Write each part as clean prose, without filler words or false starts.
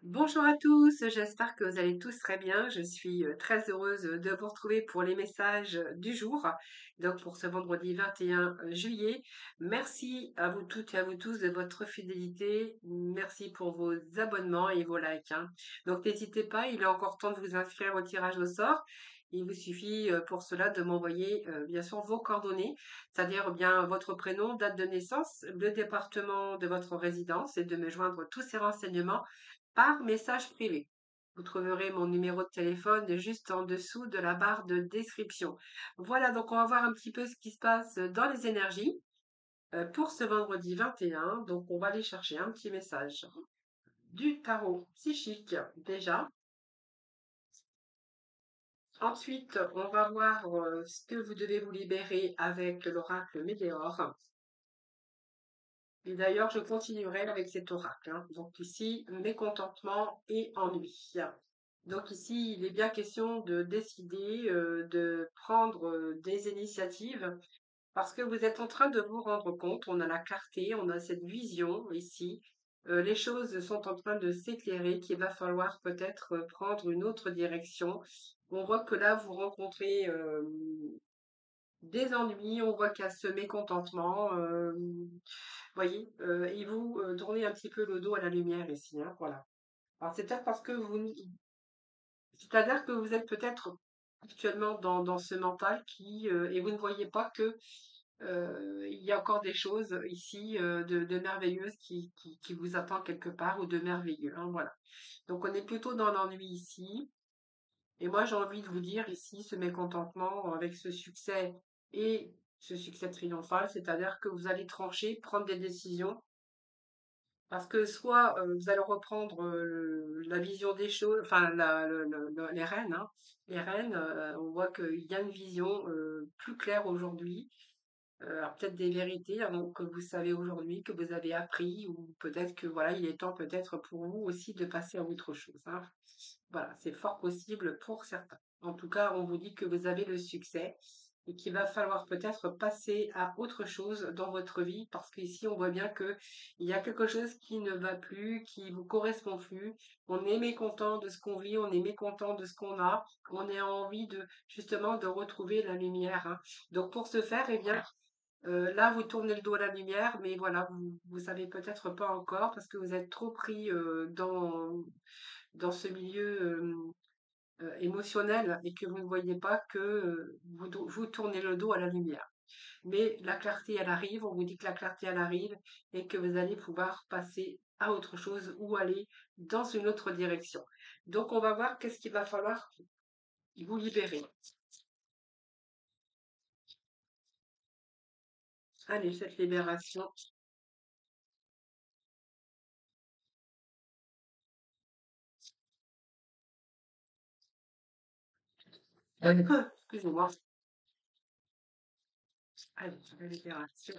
Bonjour à tous, j'espère que vous allez tous très bien. Je suis très heureuse de vous retrouver pour les messages du jour, donc pour ce vendredi 21 juillet. Merci à vous toutes et à vous tous de votre fidélité. Merci pour vos abonnements et vos likes, hein. Donc n'hésitez pas, il est encore temps de vous inscrire au tirage au sort. Il vous suffit pour cela de m'envoyer bien sûr vos coordonnées, c'est-à-dire bien votre prénom, date de naissance, le département de votre résidence et de me joindre tous ces renseignements par message privé. Vous trouverez mon numéro de téléphone juste en dessous de la barre de description. Voilà, donc on va voir un petit peu ce qui se passe dans les énergies pour ce vendredi 21. Donc on va aller chercher un petit message du tarot psychique déjà. Ensuite, on va voir ce que vous devez vous libérer avec l'oracle Météor. Et d'ailleurs, je continuerai avec cet oracle, hein. Donc ici, mécontentement et ennui. Donc ici, il est bien question de décider, de prendre des initiatives parce que vous êtes en train de vous rendre compte, on a la clarté, on a cette vision ici. Les choses sont en train de s'éclairer, qu'il va falloir peut-être prendre une autre direction. On voit que là, vous rencontrez des ennuis, on voit qu'il y a ce mécontentement. Voyez, et vous tournez un petit peu le dos à la lumière ici, hein, voilà. Alors c'est peut-être parce que c'est-à-dire que vous êtes peut-être actuellement dans ce mental et vous ne voyez pas que il y a encore des choses ici de merveilleuses qui vous attendent quelque part ou de merveilleux, hein, voilà. Donc on est plutôt dans l'ennui ici. Et moi j'ai envie de vous dire ici ce mécontentement avec ce succès et ce succès triomphal, c'est-à-dire que vous allez trancher, prendre des décisions parce que soit vous allez reprendre la vision des choses, enfin les rênes, hein. Les rênes, on voit qu'il y a une vision plus claire aujourd'hui. Alors peut-être des vérités hein, que vous savez aujourd'hui, que vous avez appris, ou peut-être que voilà, il est temps peut-être pour vous aussi de passer à autre chose, hein. Voilà, c'est fort possible pour certains. En tout cas, on vous dit que vous avez le succès et qu'il va falloir peut-être passer à autre chose dans votre vie parce qu'ici, on voit bien que il y a quelque chose qui ne va plus, qui vous correspond plus. On est mécontent de ce qu'on vit, on est mécontent de ce qu'on a, on a envie de justement de retrouver la lumière, hein. Donc pour ce faire, eh bien, là, vous tournez le dos à la lumière, mais voilà, vous savez peut-être pas encore parce que vous êtes trop pris dans ce milieu émotionnel et que vous ne voyez pas que vous tournez le dos à la lumière. Mais la clarté, elle arrive, on vous dit que la clarté, elle arrive et que vous allez pouvoir passer à autre chose ou aller dans une autre direction. Donc, on va voir qu'est-ce qu'il va falloir vous libérer. Allez, cette libération. Excusez-moi. Allez, la libération.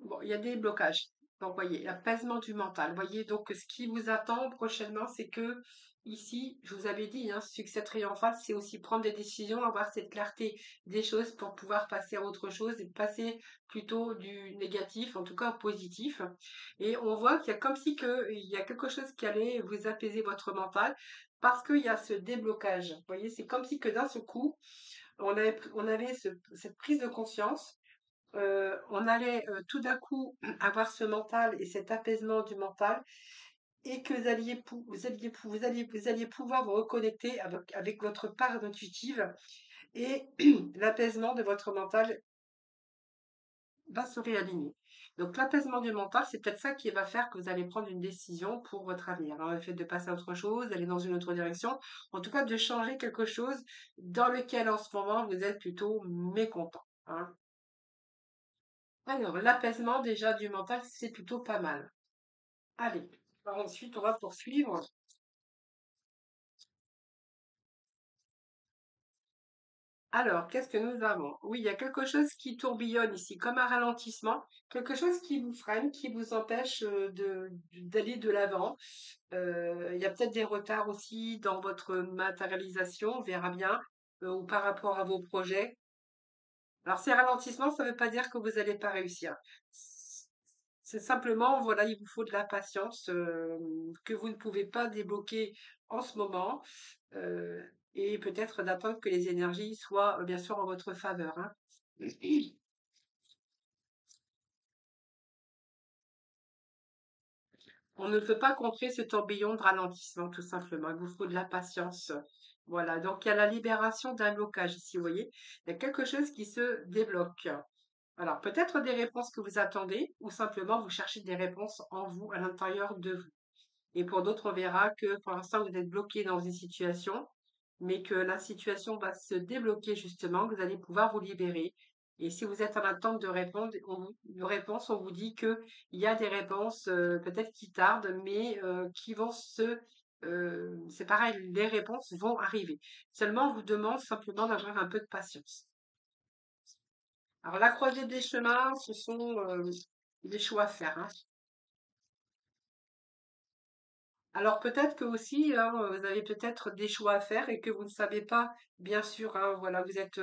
Bon, il y a des blocages. Donc, voyez, l'apaisement du mental. Voyez, donc, ce qui vous attend prochainement, c'est que ici, je vous avais dit, hein, succès triomphal, c'est aussi prendre des décisions, avoir cette clarté des choses pour pouvoir passer à autre chose et passer plutôt du négatif, en tout cas au positif. Et on voit qu'il y a comme si il y a quelque chose qui allait vous apaiser votre mental parce qu'il y a ce déblocage. Vous voyez, c'est comme si que d'un seul coup, on avait cette prise de conscience, on allait tout d'un coup avoir ce mental et cet apaisement du mental et que vous alliez pouvoir vous reconnecter avec votre part intuitive et l'apaisement de votre mental va se réaligner. Donc l'apaisement du mental, c'est peut-être ça qui va faire que vous allez prendre une décision pour votre avenir, hein. Le fait de passer à autre chose, d'aller dans une autre direction, en tout cas de changer quelque chose dans lequel en ce moment vous êtes plutôt mécontent, hein. Alors, l'apaisement déjà du mental, c'est plutôt pas mal. Allez, alors ensuite, on va poursuivre. Alors, qu'est-ce que nous avons? Oui, il y a quelque chose qui tourbillonne ici, comme un ralentissement, quelque chose qui vous freine, qui vous empêche d'aller de l'avant. Il y a peut-être des retards aussi dans votre matérialisation, on verra bien, ou par rapport à vos projets. Alors, ces ralentissements, ça ne veut pas dire que vous n'allez pas réussir. C'est simplement, voilà, il vous faut de la patience que vous ne pouvez pas débloquer en ce moment euh, et peut-être d'attendre que les énergies soient bien sûr en votre faveur, hein. On ne peut pas contrer ce tourbillon de ralentissement, tout simplement. Il vous faut de la patience. Voilà, donc il y a la libération d'un blocage ici, vous voyez. Il y a quelque chose qui se débloque. Alors, peut-être des réponses que vous attendez, ou simplement vous cherchez des réponses en vous, à l'intérieur de vous. Et pour d'autres, on verra que pour l'instant, vous êtes bloqué dans une situation, mais que la situation va se débloquer justement, que vous allez pouvoir vous libérer. Et si vous êtes en attente de réponse, on vous dit que il y a des réponses peut-être qui tardent, mais qui vont c'est pareil, les réponses vont arriver. Seulement, on vous demande simplement d'avoir un peu de patience. Alors, la croisée des chemins, ce sont des choix à faire, hein. Alors peut-être que aussi, hein, vous avez peut-être des choix à faire et que vous ne savez pas, bien sûr, hein, voilà, vous êtes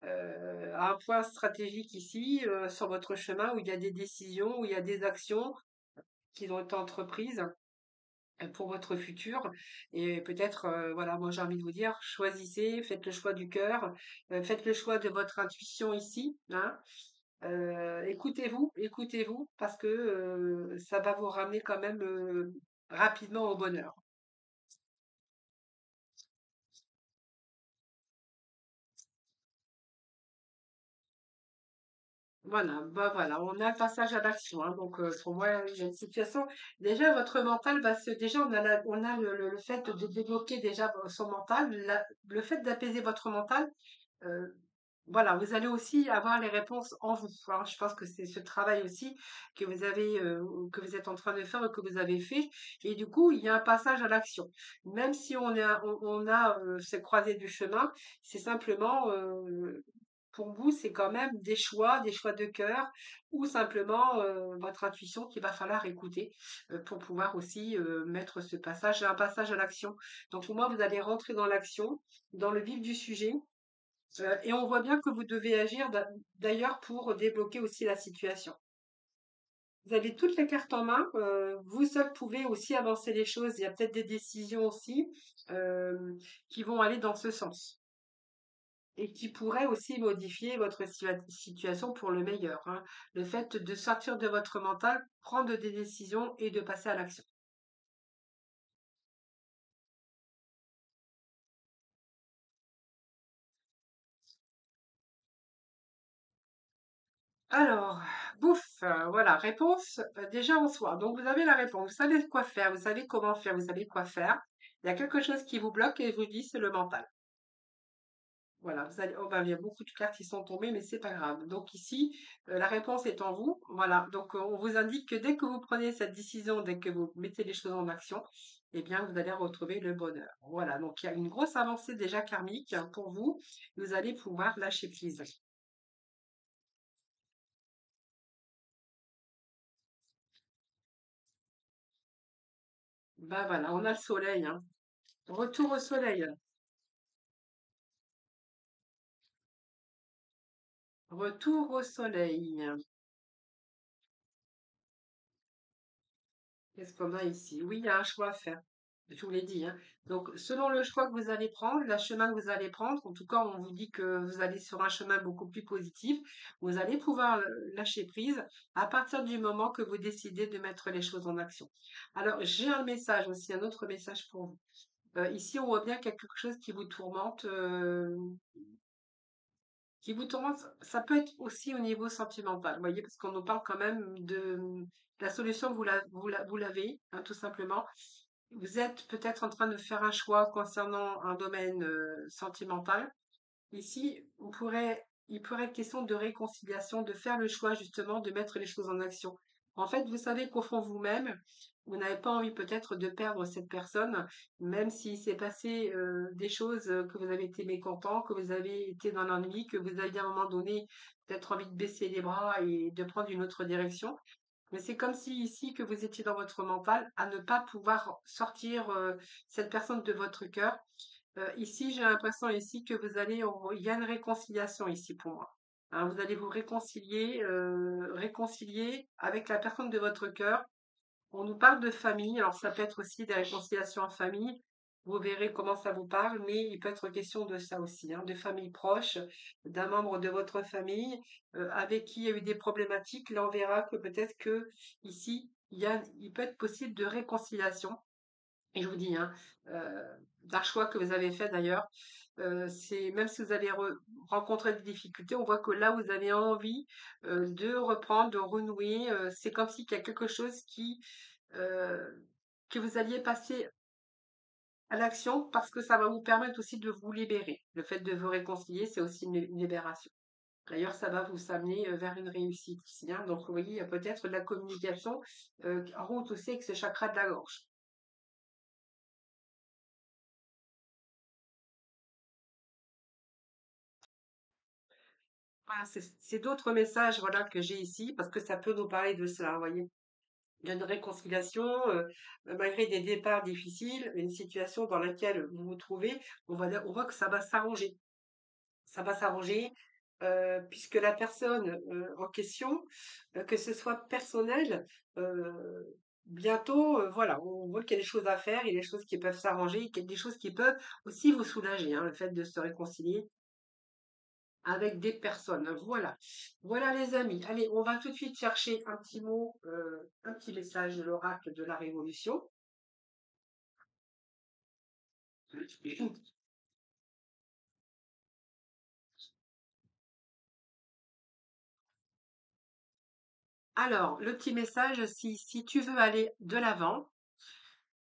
à un point stratégique ici, sur votre chemin où il y a des décisions, où il y a des actions qui vont être entreprises pour votre futur. Et peut-être, voilà, moi j'ai envie de vous dire, choisissez, faites le choix du cœur, faites le choix de votre intuition ici, hein. Écoutez-vous, écoutez-vous, parce que ça va vous ramener quand même rapidement au bonheur. Voilà, bah voilà, on a le passage à l'action, hein. Donc, pour moi, il y a une situation. Déjà, votre mental va se. Déjà, on a le fait de débloquer déjà son mental, le fait d'apaiser votre mental. euh, voilà, vous allez aussi avoir les réponses en vous, hein. Je pense que c'est ce travail aussi que vous êtes en train de faire et que vous avez fait. Et du coup, il y a un passage à l'action. Même si on a ces croisées du chemin, c'est simplement pour vous, c'est quand même des choix de cœur, ou simplement votre intuition qu'il va falloir écouter pour pouvoir aussi mettre ce passage, un passage à l'action. Donc pour moi, vous allez rentrer dans l'action, dans le vif du sujet, et on voit bien que vous devez agir d'ailleurs pour débloquer aussi la situation. Vous avez toutes les cartes en main, vous seul pouvez aussi avancer les choses. Il y a peut-être des décisions aussi qui vont aller dans ce sens, et qui pourrait aussi modifier votre situation pour le meilleur, hein. Le fait de sortir de votre mental, prendre des décisions et de passer à l'action. Alors, bouffe, voilà, réponse déjà en soi. Donc vous avez la réponse, vous savez quoi faire, vous savez comment faire, vous savez quoi faire. Il y a quelque chose qui vous bloque et je vous dis c'est le mental. Voilà, vous allez, oh ben, il y a beaucoup de cartes qui sont tombées, mais c'est pas grave. Donc ici, la réponse est en vous. Voilà, donc on vous indique que dès que vous prenez cette décision, dès que vous mettez les choses en action, eh bien, vous allez retrouver le bonheur. Voilà, donc il y a une grosse avancée déjà karmique, hein, pour vous. Vous allez pouvoir lâcher prise. Ben voilà, on a le soleil, hein. Retour au soleil. Retour au soleil. Qu'est-ce qu'on a ici? Oui, il y a un choix à faire. Je vous l'ai dit, hein. Donc, selon le choix que vous allez prendre, le chemin que vous allez prendre, en tout cas, on vous dit que vous allez sur un chemin beaucoup plus positif. Vous allez pouvoir lâcher prise à partir du moment que vous décidez de mettre les choses en action. Alors, j'ai un message aussi, un autre message pour vous. Ici, on voit bien qu'il y a quelque chose qui vous tourmente. Ça peut être aussi au niveau sentimental, vous voyez, parce qu'on nous parle quand même de la solution, vous l'avez, hein, tout simplement. Vous êtes peut-être en train de faire un choix concernant un domaine sentimental. Ici, il pourrait être question de réconciliation, de faire le choix justement de mettre les choses en action. En fait, vous savez qu'au fond vous-même, vous n'avez pas envie peut-être de perdre cette personne, même s'il s'est passé des choses que vous avez été mécontent, que vous avez été dans l'ennui, que vous aviez à un moment donné peut-être envie de baisser les bras et de prendre une autre direction. Mais c'est comme si ici que vous étiez dans votre mental à ne pas pouvoir sortir cette personne de votre cœur. Ici, j'ai l'impression ici que il y a une réconciliation ici pour moi. hein. Vous allez vous réconcilier avec la personne de votre cœur. On nous parle de famille, alors ça peut être aussi des réconciliations en famille. Vous verrez comment ça vous parle, mais il peut être question de ça aussi, hein, de famille proche, d'un membre de votre famille avec qui il y a eu des problématiques. Là, on verra que peut-être que ici, il peut être possible de réconciliation. Et je vous dis, hein, d'un choix que vous avez fait d'ailleurs, c'est même si vous avez rencontré des difficultés, on voit que là, vous avez envie de reprendre, de renouer. C'est comme s'il y a quelque chose euh, que vous alliez passer à l'action parce que ça va vous permettre aussi de vous libérer. Le fait de vous réconcilier, c'est aussi une libération. D'ailleurs, ça va vous amener vers une réussite ici, hein. Donc, vous voyez, il y a peut-être de la communication en route aussi avec ce chakra de la gorge. Voilà, c'est d'autres messages voilà, que j'ai ici parce que ça peut nous parler de cela, vous voyez. Il y a une réconciliation, malgré des départs difficiles, une situation dans laquelle vous vous trouvez, on voit que ça va s'arranger. Ça va s'arranger puisque la personne en question, que ce soit personnel, bientôt, voilà, on voit qu'il y a des choses à faire, il y a des choses qui peuvent s'arranger, qu'il y a des choses qui peuvent aussi vous soulager, hein, le fait de se réconcilier avec des personnes. Voilà. Voilà les amis. Allez, on va tout de suite chercher un petit mot, un petit message de l'oracle de la Révolution. Alors, le petit message, si tu veux aller de l'avant,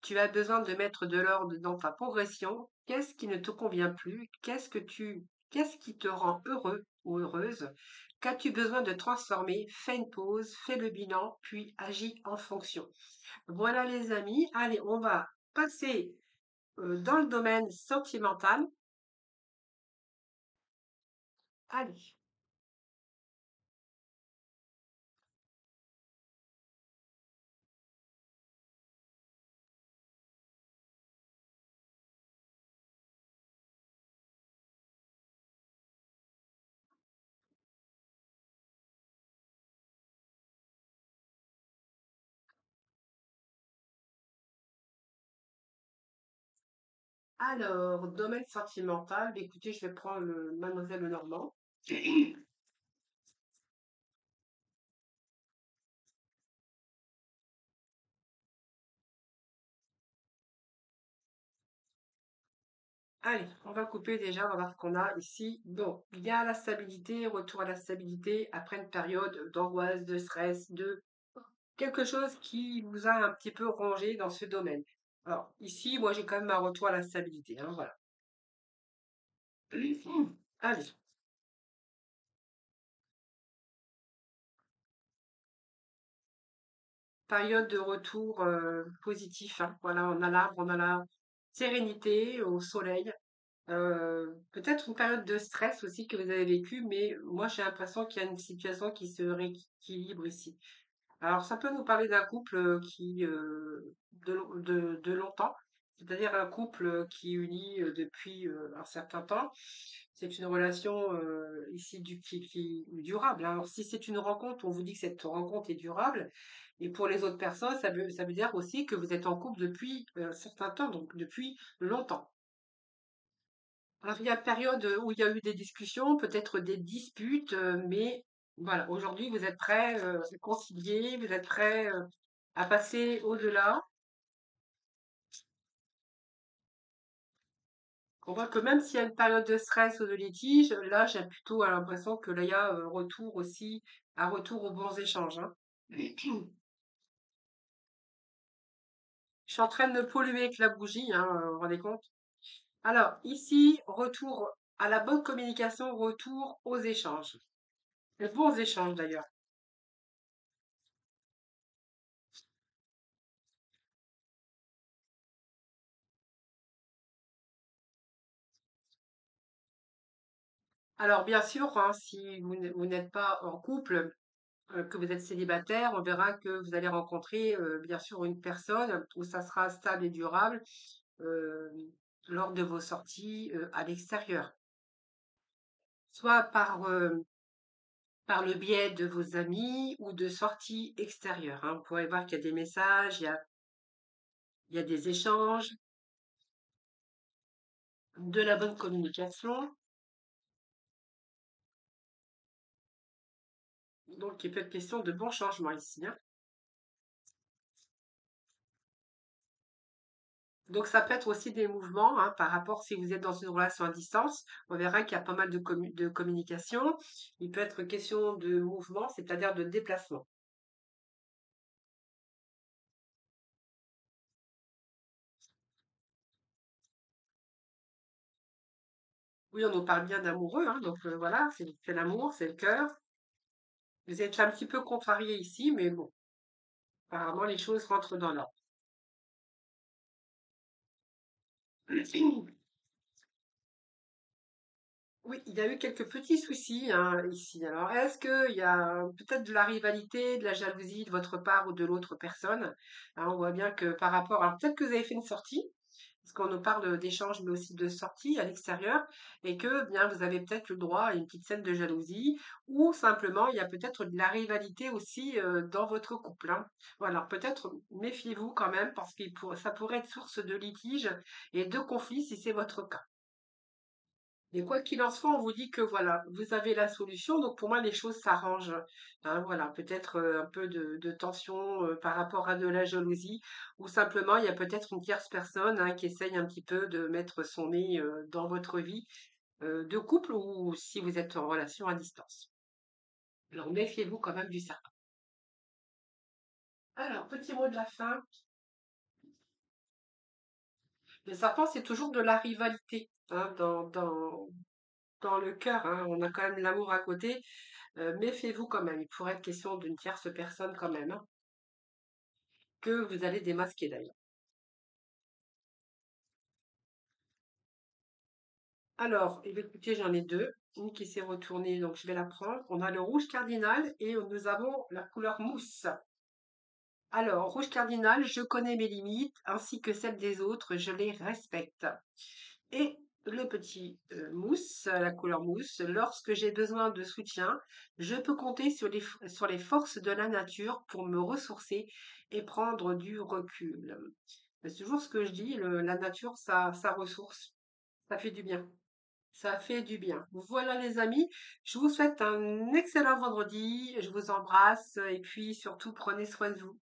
tu as besoin de mettre de l'ordre dans ta progression. Qu'est-ce qui ne te convient plus? Qu'est-ce qui te rend heureux ou heureuse? Qu'as-tu besoin de transformer? Fais une pause, fais le bilan, puis agis en fonction. Voilà les amis. Allez, on va passer dans le domaine sentimental. Allez. Alors, domaine sentimental, bah, écoutez, je vais prendre Mademoiselle Lenormand. Allez, on va couper déjà, on va voir ce qu'on a ici. Bon, il y a la stabilité, retour à la stabilité après une période d'angoisse, de stress, de quelque chose qui vous a un petit peu rongé dans ce domaine. Alors, ici, moi, j'ai quand même un retour à la stabilité, hein, voilà. Allez, période de retour positif, hein. Voilà, on a l'arbre, on a la sérénité au soleil. Peut-être une période de stress aussi que vous avez vécue, mais moi j'ai l'impression qu'il y a une situation qui se rééquilibre ici. Alors ça peut nous parler d'un couple qui de longtemps, c'est-à-dire un couple qui unit depuis un certain temps. C'est une relation ici qui durable, hein. Alors si c'est une rencontre, on vous dit que cette rencontre est durable. Et pour les autres personnes, ça veut dire aussi que vous êtes en couple depuis un certain temps, donc depuis longtemps. Alors, il y a une période où il y a eu des discussions, peut-être des disputes, mais voilà, aujourd'hui, vous êtes prêts à concilier, vous êtes prêts à passer au-delà. On voit que même s'il y a une période de stress ou de litige, là, j'ai plutôt l'impression que là, il y a retour aussi, un retour aux bons échanges, hein. Je suis en train de me polluer avec la bougie, hein, vous vous rendez compte? Alors, ici, retour à la bonne communication, retour aux échanges. Les bons échanges d'ailleurs. Alors bien sûr, hein, si vous n'êtes pas en couple, que vous êtes célibataire, on verra que vous allez rencontrer bien sûr une personne où ça sera stable et durable euh, lors de vos sorties à l'extérieur. Soit par par le biais de vos amis ou de sorties extérieures, hein. Vous pourrez voir qu'il y a des messages, il y a des échanges, de la bonne communication. Donc, il peut être question de bons changements ici, hein. Donc, ça peut être aussi des mouvements, hein, par rapport si vous êtes dans une relation à distance. On verra qu'il y a pas mal de communication. Il peut être question de mouvement, c'est-à-dire de déplacement. Oui, on nous parle bien d'amoureux, hein, donc voilà, c'est l'amour, c'est le cœur. Vous êtes un petit peu contrarié ici, mais bon, apparemment les choses rentrent dans l'ordre. Oui, il y a eu quelques petits soucis, hein, ici. Alors, est-ce qu'il y a peut-être de la rivalité, de la jalousie de votre part ou de l'autre personne? Hein, on voit bien que par rapport, alors peut-être que vous avez fait une sortie, parce qu'on nous parle d'échange, mais aussi de sortie à l'extérieur, et que bien vous avez peut-être le droit à une petite scène de jalousie, ou simplement il y a peut-être de la rivalité aussi dans votre couple, hein. Voilà, peut-être méfiez-vous quand même, parce que ça pourrait être source de litige et de conflits si c'est votre cas. Et quoi qu'il en soit, on vous dit que voilà, vous avez la solution. Donc pour moi, les choses s'arrangent. Hein, voilà, peut-être un peu de tension par rapport à de la jalousie, ou simplement il y a peut-être une tierce personne, hein, qui essaye un petit peu de mettre son nez dans votre vie de couple, ou si vous êtes en relation à distance. Alors méfiez-vous quand même du serpent. Alors, petit mot de la fin. Le serpent, c'est toujours de la rivalité, hein, dans le cœur, hein. On a quand même l'amour à côté. Méfiez-vous quand même, il pourrait être question d'une tierce personne quand même, hein, que vous allez démasquer d'ailleurs. Alors, eh bien, écoutez, j'en ai deux. Une qui s'est retournée, donc je vais la prendre. On a le rouge cardinal et nous avons la couleur mousse. Alors, rouge cardinal, je connais mes limites ainsi que celles des autres, je les respecte. Et le petit mousse, la couleur mousse, lorsque j'ai besoin de soutien, je peux compter sur les forces de la nature pour me ressourcer et prendre du recul. C'est toujours ce que je dis, la nature, ça ressource, ça fait du bien. Ça fait du bien. Voilà les amis, je vous souhaite un excellent vendredi, je vous embrasse et puis surtout prenez soin de vous.